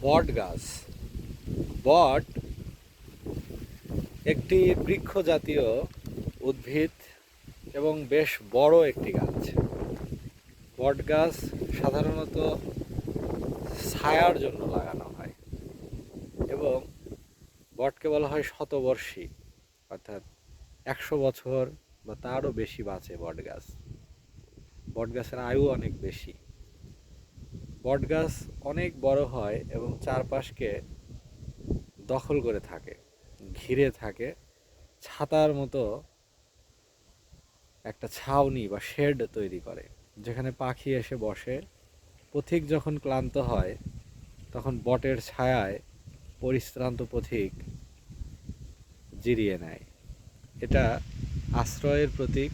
বট গাছ। বট একটি বৃক্ষ জাতীয় উদ্ভিদ এবং বেশ বড় একটি গাছ। বট গাছ সাধারণত ছায়ার জন্য লাগানো হয় এবং বটকে বলা হয় শতবর্ষী, অর্থাৎ 100 বছর বা তারও বেশি বাঁচে বট গাছ। বট গাছের আয়ু অনেক বেশি। বট গাছ অনেক বড় হয় এবং চারপাশকে দখল করে থাকে, ঘিরে থাকে, ছাতার মতো একটা ছাউনি বা শেড তৈরি করে, যেখানে পাখি এসে বসে। পথিক যখন ক্লান্ত হয় তখন বটের ছায়ায় পরিশ্রান্ত পথিক জিরিয়ে নেয়। এটা আশ্রয়ের প্রতীক।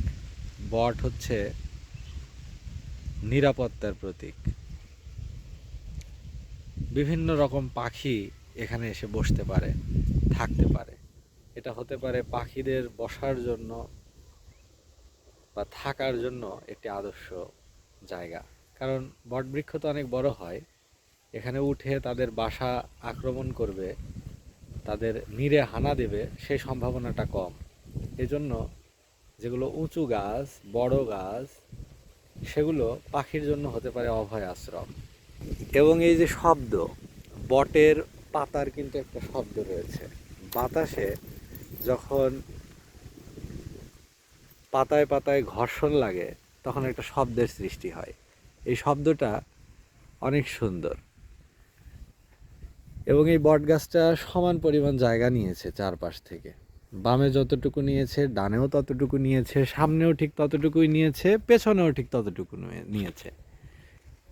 বট হচ্ছে নিরাপত্তার প্রতীক। বিভিন্ন রকম পাখি এখানে এসে বসতে পারে, থাকতে পারে। এটা হতে পারে পাখিদের বসার জন্য বা থাকার জন্য একটি আদর্শ জায়গা। কারণ বটবৃক্ষ তো অনেক বড় হয়, এখানে উঠে তাদের বাসা আক্রমণ করবে, তাদের নিরে হানা দেবে, সেই সম্ভাবনাটা কম। এজন্য যেগুলো উঁচু গাছ, বড় গাছ, সেগুলো পাখির জন্য হতে পারে অভয় আশ্রম। এবং এই যে শব্দ, বটের পাতার কিন্তু একটা শব্দ রয়েছে। বাতাসে যখন পাতায় পাতায় ঘর্ষণ লাগে তখন একটা শব্দের সৃষ্টি হয়। এই শব্দটা অনেক সুন্দর। এবং এই বট গাছটা সমান পরিমাণ জায়গা নিয়েছে চারপাশ থেকে। বামে যতটুকু নিয়েছে, ডানেও ততটুকু নিয়েছে, সামনেও ঠিক ততটুকুই নিয়েছে, পেছনেও ঠিক ততটুকু নিয়েছে।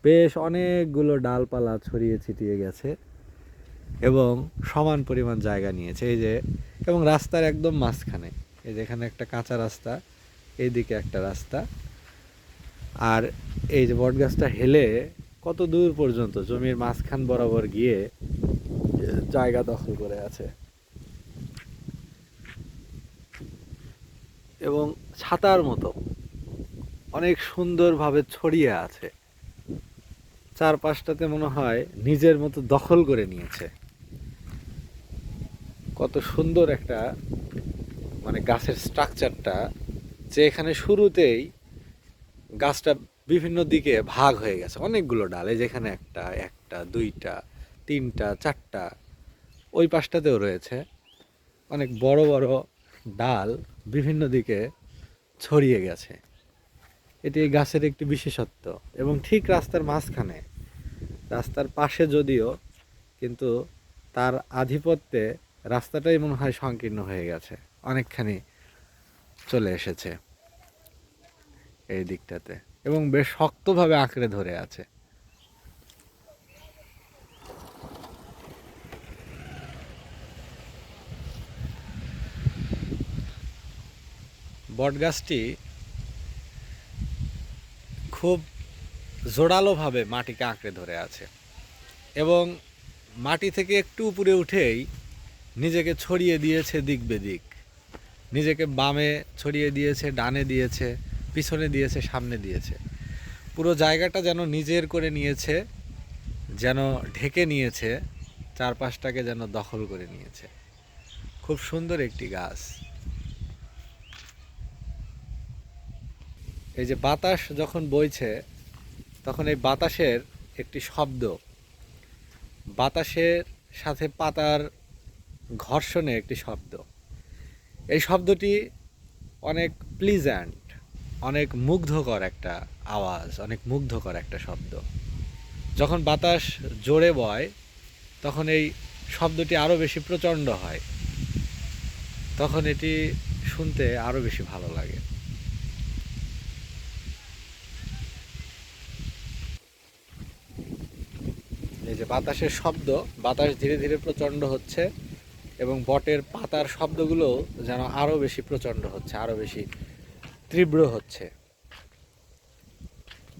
বেশ অনেকগুলো ডালপালা ছড়িয়ে ছিটিয়ে গেছে এবং সমান পরিমাণ জায়গা নিয়েছে। এই যে, এবং রাস্তার একদম মাঝখানে, এই যে এখানে একটা কাঁচা রাস্তা, এইদিকে একটা রাস্তা, আর এই যে বট গাছটা হেলে কত দূর পর্যন্ত জমির মাঝখান বরাবর গিয়ে জায়গা দখল করে আছে এবং ছাতার মতো অনেক সুন্দরভাবে ছড়িয়ে আছে। চারপাশটাতে মনে হয় নিজের মতো দখল করে নিয়েছে। কত সুন্দর একটা মানে গাছের স্ট্রাকচারটা, যে এখানে শুরুতেই গাছটা বিভিন্ন দিকে ভাগ হয়ে গেছে, অনেকগুলো ডাল। এই যেখানে একটা, একটা, দুইটা, তিনটা, চারটা, ওই পাশটাতেও রয়েছে অনেক বড় বড় ডাল বিভিন্ন দিকে ছড়িয়ে গেছে। এটি এই গাছের একটি বিশেষত্ব। এবং ঠিক রাস্তার মাঝখানে, রাস্তার পাশে যদিও, কিন্তু তার আধিপত্যে রাস্তাটাই মনে হয় সংকীর্ণ হয়ে গেছে, অনেকখানি চলে এসেছে এই দিকটাতে এবং বেশ শক্তভাবে আঁকড়ে ধরে আছে। বটগাছটি খুব জোরালোভাবে মাটিকে আঁকড়ে ধরে আছে এবং মাটি থেকে একটু উপরে উঠেই নিজেকে ছড়িয়ে দিয়েছে দিক বেদিক। নিজেকে বামে ছড়িয়ে দিয়েছে, ডানে দিয়েছে, পিছনে দিয়েছে, সামনে দিয়েছে। পুরো জায়গাটা যেন নিজের করে নিয়েছে, যেন ঢেকে নিয়েছে, চারপাশটাকে যেন দখল করে নিয়েছে। খুব সুন্দর একটি গাছ। এই যে বাতাস যখন বইছে তখন এই বাতাসের একটি শব্দ, বাতাসের সাথে পাতার ঘর্ষণে একটি শব্দ, এই শব্দটি অনেক প্লিজেন্ট, অনেক মুগ্ধকর একটা আওয়াজ, অনেক মুগ্ধকর একটা শব্দ। যখন বাতাস জোরে বয় তখন এই শব্দটি আরও বেশি প্রচণ্ড হয়, তখন এটি শুনতে আরও বেশি ভালো লাগে। এই যে বাতাসের শব্দ, বাতাস ধীরে ধীরে প্রচণ্ড হচ্ছে এবং বটের পাতার শব্দগুলো যেন আরও বেশি প্রচণ্ড হচ্ছে, আরও বেশি তীব্র হচ্ছে।